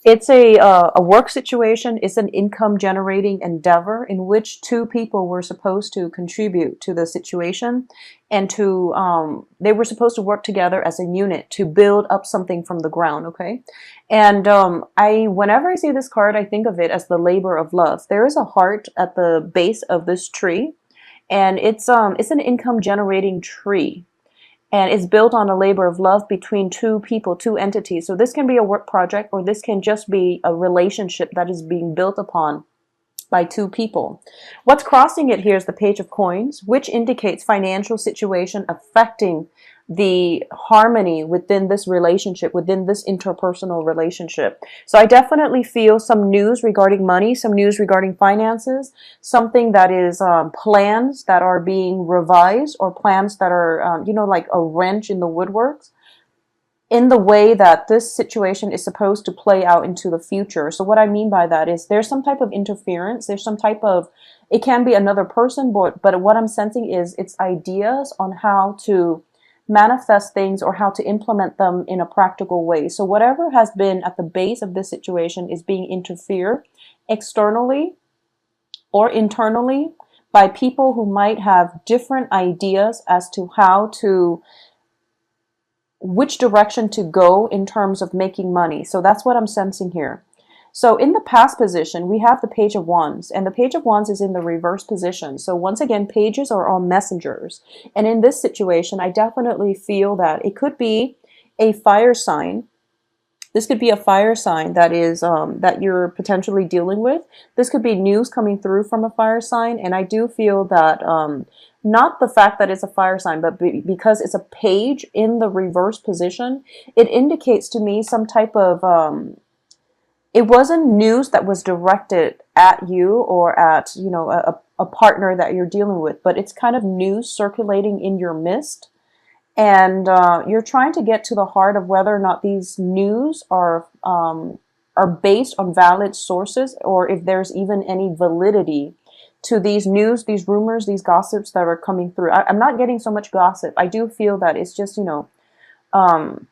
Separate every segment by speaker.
Speaker 1: It's a work situation. It's an income generating endeavor in which two people were supposed to contribute to the situation, and to they were supposed to work together as a unit to build up something from the ground. Okay, and I whenever I see this card, I think of it as the labor of love. There is a heart at the base of this tree, and it's an income generating tree, and it's built on a labor of love between two people, two entities. So this can be a work project, or this can just be a relationship that is being built upon by two people. What's crossing it here is the Page of Coins, which indicates financial situation affecting the harmony within this relationship, within this interpersonal relationship. So I definitely feel some news regarding money, some news regarding finances, something that is plans that are being revised, or plans that are, like a wrench in the woodworks, in the way that this situation is supposed to play out into the future. So what I mean by that is there's some type of interference, there's some type of, it can be another person, but what I'm sensing is it's ideas on how to manifest things or how to implement them in a practical way. So whatever has been at the base of this situation is being interfered externally or internally by people who might have different ideas as to how to, which direction to go in terms of making money. So that's what I'm sensing here. So in the past position, we have the Page of Wands, and the Page of Wands is in the reverse position. So once again, pages are all messengers. And in this situation, I definitely feel that it could be a fire sign. This could be a fire sign that is that you're potentially dealing with. This could be news coming through from a fire sign, and I do feel that not the fact that it's a fire sign, but because it's a page in the reverse position, it indicates to me some type of it wasn't news that was directed at you or at, a partner that you're dealing with, but it's kind of news circulating in your midst, and you're trying to get to the heart of whether or not these news are based on valid sources, or if there's even any validity to these news, these rumors, these gossips that are coming through. I'm not getting so much gossip. I do feel that it's just, um,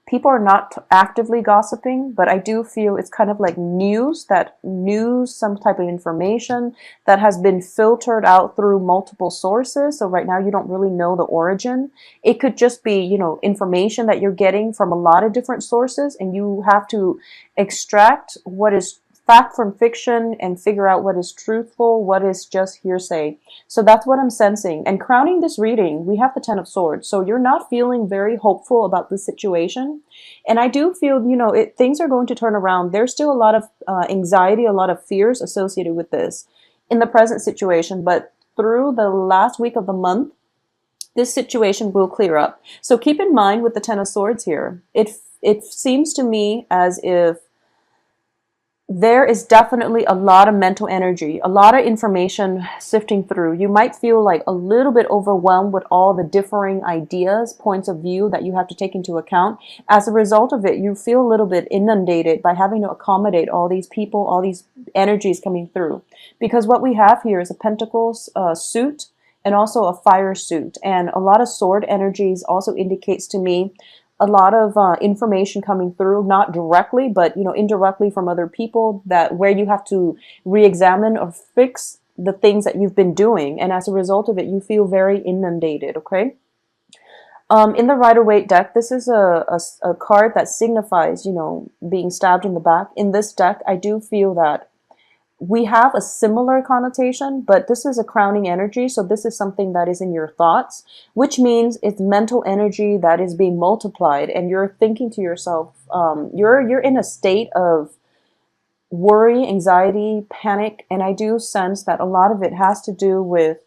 Speaker 1: people are not actively gossiping, but I do feel it's kind of like news, some type of information that has been filtered out through multiple sources. So right now you don't really know the origin. It could just be, information that you're getting from a lot of different sources, and you have to extract what is fact from fiction and figure out what is truthful, what is just hearsay. So that's what I'm sensing. And crowning this reading, we have the Ten of Swords. So you're not feeling very hopeful about this situation. And I do feel, things are going to turn around. There's still a lot of anxiety, a lot of fears associated with this in the present situation. But through the last week of the month, this situation will clear up. So keep in mind with the Ten of Swords here, it seems to me as if there is definitely a lot of mental energy, a lot of information sifting through. You might feel like a little bit overwhelmed with all the differing ideas, points of view that you have to take into account. As a result of it, you feel a little bit inundated by having to accommodate all these people, all these energies coming through. Because what we have here is a Pentacles suit and also a fire suit. And a lot of sword energies also indicates to me a lot of information coming through, not directly, but indirectly from other people, that where you have to re-examine or fix the things that you've been doing, and as a result of it, you feel very inundated. Okay. In the Rider-Waite deck, this is a card that signifies, being stabbed in the back. In this deck, I do feel that we have a similar connotation, but this is a crowning energy. So this is something that is in your thoughts, which means it's mental energy that is being multiplied, and you're thinking to yourself, you're in a state of worry, anxiety, panic, and I do sense that a lot of it has to do with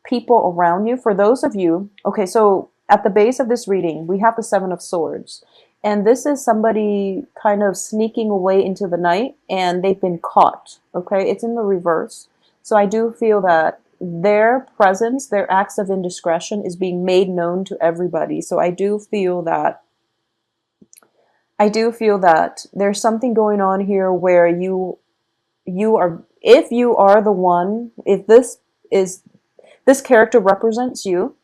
Speaker 1: people around you. For those of you, okay, so at the base of this reading, we have the Seven of Swords. And this is somebody kind of sneaking away into the night, and they've been caught. Okay, it's in the reverse. So I do feel that their presence, their acts of indiscretion is being made known to everybody. So I do feel that there's something going on here where you are, if you are the one, if this character represents you,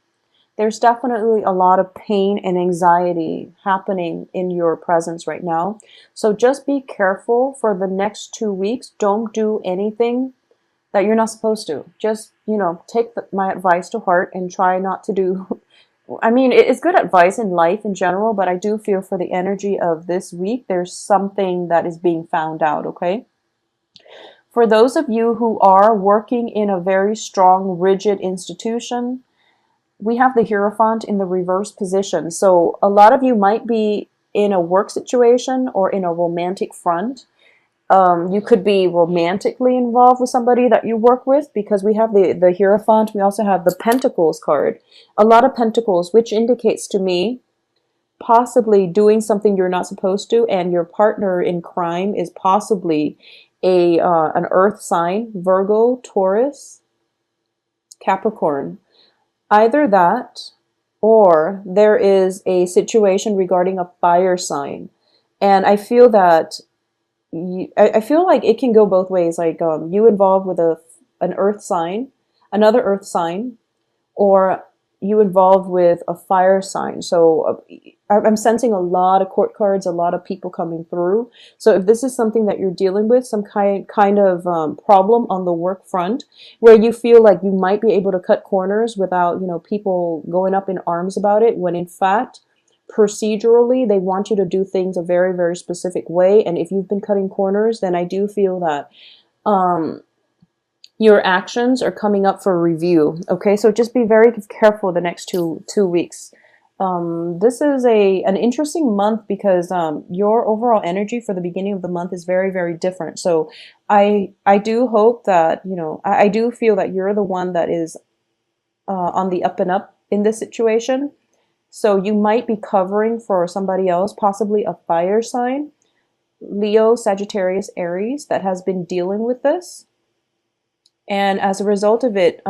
Speaker 1: There's definitely a lot of pain and anxiety happening in your presence right now. So just be careful for the next 2 weeks. Don't do anything that you're not supposed to. Just, take my advice to heart and try not to do. I mean, it's good advice in life in general, but I do feel for the energy of this week, there's something that is being found out, okay? For those of you who are working in a very strong, rigid institution, we have the Hierophant in the reverse position. So a lot of you might be in a work situation or in a romantic front. You could be romantically involved with somebody that you work with, because we have the Hierophant. We also have the Pentacles card. A lot of Pentacles, which indicates to me possibly doing something you're not supposed to, and your partner in crime is possibly an earth sign, Virgo, Taurus, Capricorn. Either that, or there is a situation regarding a fire sign. And I feel that I feel like it can go both ways. Like you involved with an earth sign, another earth sign, or you involved with a fire sign. So I'm sensing a lot of court cards, a lot of people coming through. So if this is something that you're dealing with, some kind of problem on the work front, where you feel like you might be able to cut corners without, people going up in arms about it, when in fact, procedurally, they want you to do things a very, very specific way. And if you've been cutting corners, then I do feel that your actions are coming up for review. Okay, so just be very careful the next two weeks. This is an interesting month because your overall energy for the beginning of the month is very, very different. So I do hope that, I do feel that you're the one that is on the up and up in this situation. So you might be covering for somebody else, possibly a fire sign, Leo, Sagittarius, Aries, that has been dealing with this. And as a result of it,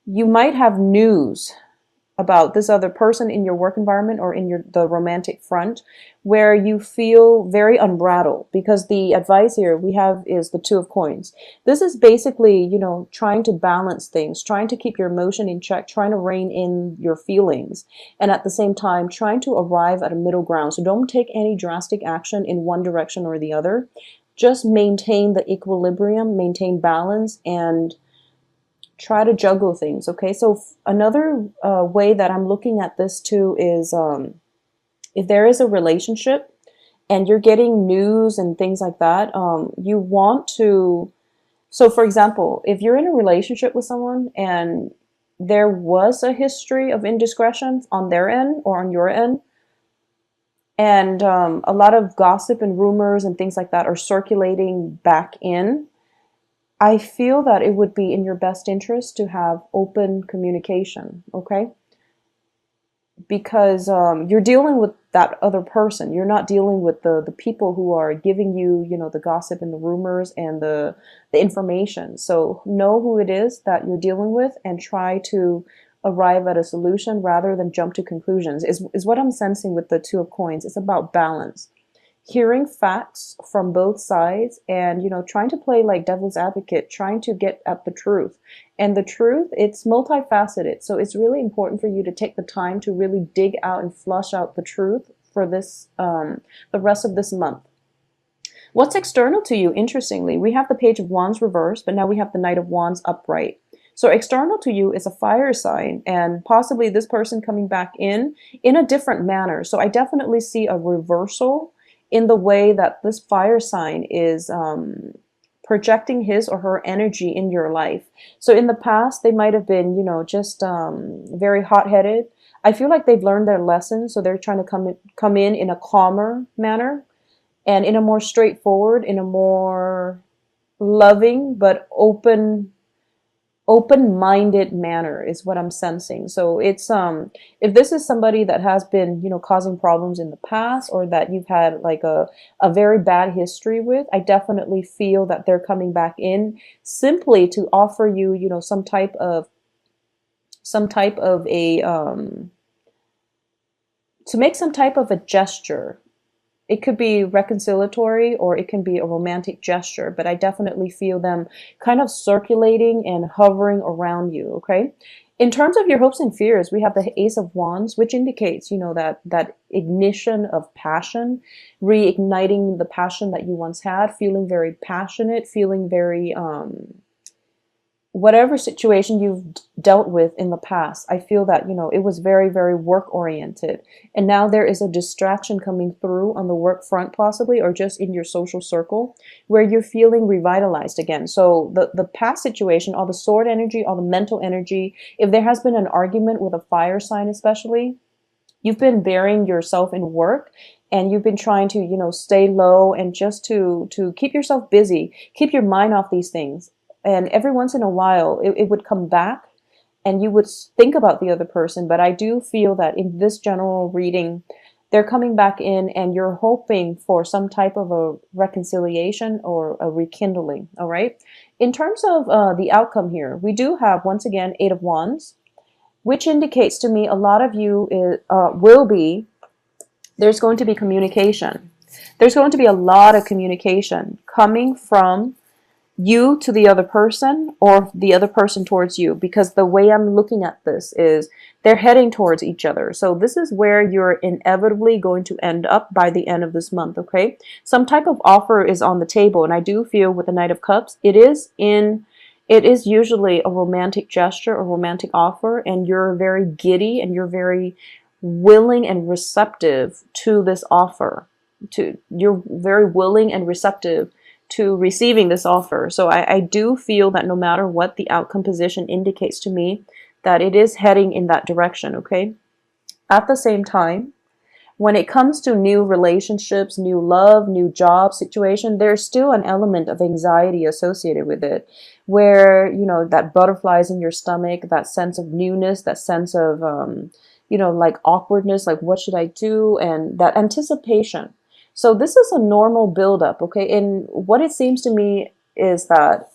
Speaker 1: you might have news about this other person in your work environment or in the romantic front, where you feel very unbridled, because the advice here we have is the Two of Coins. This is basically, trying to balance things, trying to keep your emotion in check, trying to rein in your feelings, and at the same time trying to arrive at a middle ground. So don't take any drastic action in one direction or the other. Just maintain the equilibrium, maintain balance, and try to juggle things. Okay, so another way that I'm looking at this too is if there is a relationship and you're getting news and things like that, you want to, so for example, if you're in a relationship with someone and there was a history of indiscretion on their end or on your end, and a lot of gossip and rumors and things like that are circulating back in, I feel that it would be in your best interest to have open communication, okay? Because you're dealing with that other person. You're not dealing with the people who are giving you, the gossip and the rumors and the information. So know who it is that you're dealing with and try to arrive at a solution rather than jump to conclusions, is what I'm sensing with the Two of Coins. It's about balance. Hearing facts from both sides and, trying to play like devil's advocate, trying to get at the truth. And the truth, it's multifaceted. So it's really important for you to take the time to really dig out and flush out the truth for this, the rest of this month. What's external to you? Interestingly, we have the Page of Wands reversed, but now we have the Knight of Wands upright. So external to you is a fire sign, and possibly this person coming back in a different manner. So I definitely see a reversal in the way that this fire sign is projecting his or her energy in your life. So in the past, they might have been, just very hot-headed. I feel like they've learned their lesson, so they're trying to come in a calmer manner and in a more straightforward, in a more loving but open-minded manner is what I'm sensing. So it's if this is somebody that has been, causing problems in the past, or that you've had like a very bad history with, I definitely feel that they're coming back in simply to offer you, some type of a to make some type of a gesture. It could be reconciliatory or it can be a romantic gesture, but I definitely feel them kind of circulating and hovering around you, okay? In terms of your hopes and fears, we have the Ace of Wands, which indicates, that ignition of passion, reigniting the passion that you once had, feeling very passionate, feeling very whatever situation you've dealt with in the past. I feel that, it was very, very work oriented. And now there is a distraction coming through on the work front, possibly, or just in your social circle, where you're feeling revitalized again. So the past situation, all the sword energy, all the mental energy, if there has been an argument with a fire sign, especially, you've been burying yourself in work, and you've been trying to, stay low and just to keep yourself busy, keep your mind off these things. And every once in a while, it would come back and you would think about the other person. But I do feel that in this general reading, they're coming back in and you're hoping for some type of a reconciliation or a rekindling. All right. In terms of the outcome here, we do have, once again, Eight of Wands, which indicates to me a lot of you there's going to be communication. There's going to be a lot of communication coming from you to the other person, or the other person towards you, because the way I'm looking at this is they're heading towards each other. So this is where you're inevitably going to end up by the end of this month. Okay, some type of offer is on the table, and I do feel with the Knight of Cups, it is usually a romantic gesture, a romantic offer, and you're very giddy and you're very willing and receptive to this offer. You're very willing and receptive to receiving this offer. So I do feel that no matter what the outcome position indicates to me, that it is heading in that direction, okay? At the same time, when it comes to new relationships, new love, new job situation, there's still an element of anxiety associated with it, where, that butterflies in your stomach, that sense of newness, that sense of, like awkwardness, like what should I do? And that anticipation. So this is a normal buildup, okay? And what it seems to me is that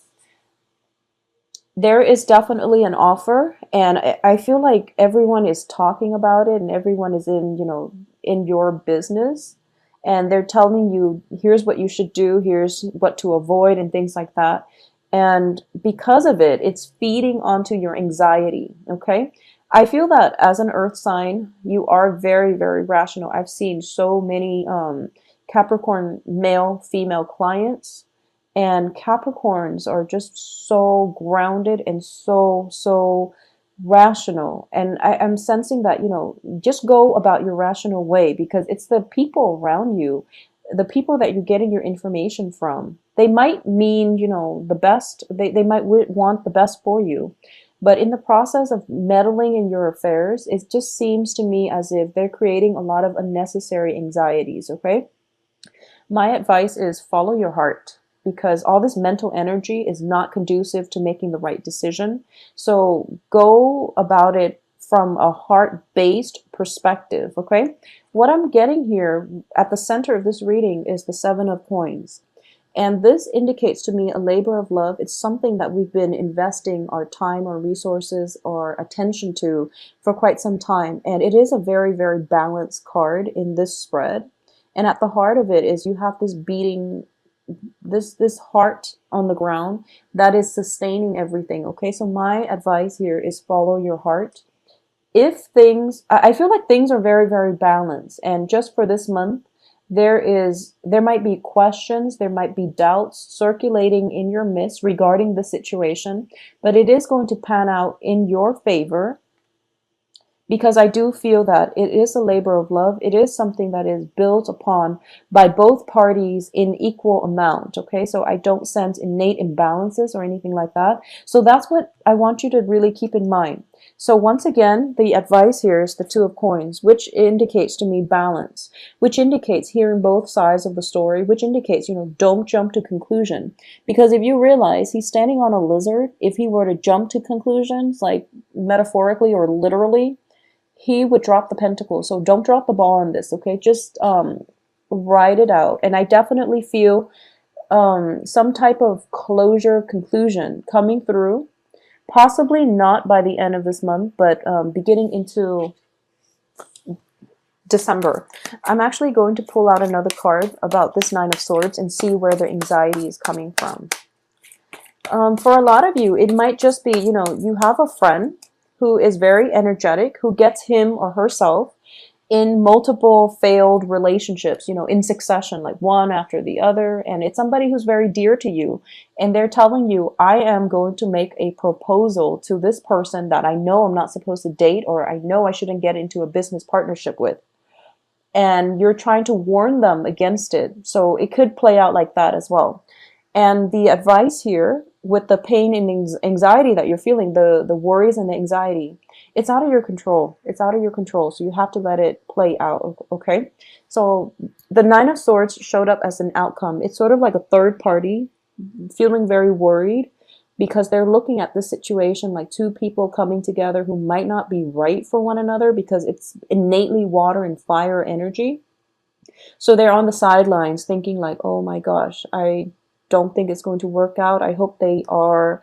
Speaker 1: there is definitely an offer, and I feel like everyone is talking about it, and everyone is in your business, and they're telling you, here's what you should do, here's what to avoid, and things like that. And because of it, it's feeding onto your anxiety, okay? I feel that as an earth sign, you are very, very rational. I've seen so many Capricorn male, female clients, and Capricorns are just so grounded and so rational. And I'm sensing that, just go about your rational way, because it's the people around you, the people that you're getting your information from. They might mean, the best, they might want the best for you. But in the process of meddling in your affairs, it just seems to me as if they're creating a lot of unnecessary anxieties, okay? My advice is follow your heart, because all this mental energy is not conducive to making the right decision. So go about it from a heart-based perspective, okay? What I'm getting here at the center of this reading is the Seven of Coins. And this indicates to me a labor of love. It's something that we've been investing our time or resources or attention to for quite some time. And it is a very, very balanced card in this spread. And at the heart of it is you have this beating, this heart on the ground that is sustaining everything. Okay, so my advice here is follow your heart. I feel like things are very, very balanced. And just for this month, there might be questions, there might be doubts circulating in your midst regarding the situation, but it is going to pan out in your favor, because I do feel that it is a labor of love. It is something that is built upon by both parties in equal amount, okay? So I don't sense innate imbalances or anything like that. So that's what I want you to really keep in mind. So once again, the advice here is the Two of Coins, which indicates to me balance, which indicates hearing both sides of the story, which indicates, don't jump to conclusion. Because if you realize he's standing on a lizard, if he were to jump to conclusions, like metaphorically or literally, he would drop the pentacle. So don't drop the ball on this, okay? Just ride it out. And I definitely feel some type of closure, conclusion coming through. Possibly not by the end of this month, but beginning into December. I'm actually going to pull out another card about this Nine of Swords and see where the anxiety is coming from. For a lot of you, it might just be, you have a friend who is very energetic, who gets him or herself in multiple failed relationships, in succession, like one after the other. And it's somebody who's very dear to you. And they're telling you, I am going to make a proposal to this person that I know I'm not supposed to date, or I know I shouldn't get into a business partnership with. And you're trying to warn them against it. So it could play out like that as well. And the advice here, with the pain and anxiety that you're feeling, the worries and the anxiety, it's out of your control. It's out of your control. So you have to let it play out. Okay. So the Nine of Swords showed up as an outcome. It's sort of like a third party feeling very worried because they're looking at this situation like two people coming together who might not be right for one another because it's innately water and fire energy. So they're on the sidelines thinking like, oh my gosh, I don't think it's going to work out. I hope they are,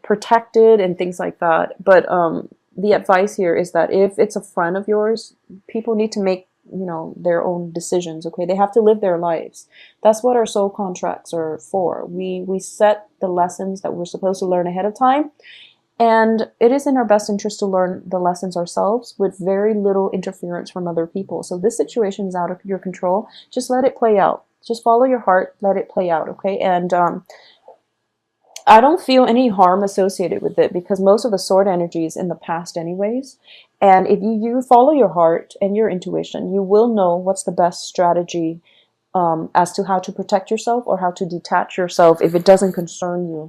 Speaker 1: protected and things like that. But the advice here is that if it's a friend of yours, people need to make, their own decisions. Okay. They have to live their lives. That's what our soul contracts are for. We set the lessons that we're supposed to learn ahead of time. And it is in our best interest to learn the lessons ourselves with very little interference from other people. So this situation is out of your control. Just let it play out. Just follow your heart. Let it play out. Okay. And I don't feel any harm associated with it because most of the sword energy is in the past anyways. And if you follow your heart and your intuition, you will know what's the best strategy as to how to protect yourself or how to detach yourself if it doesn't concern you.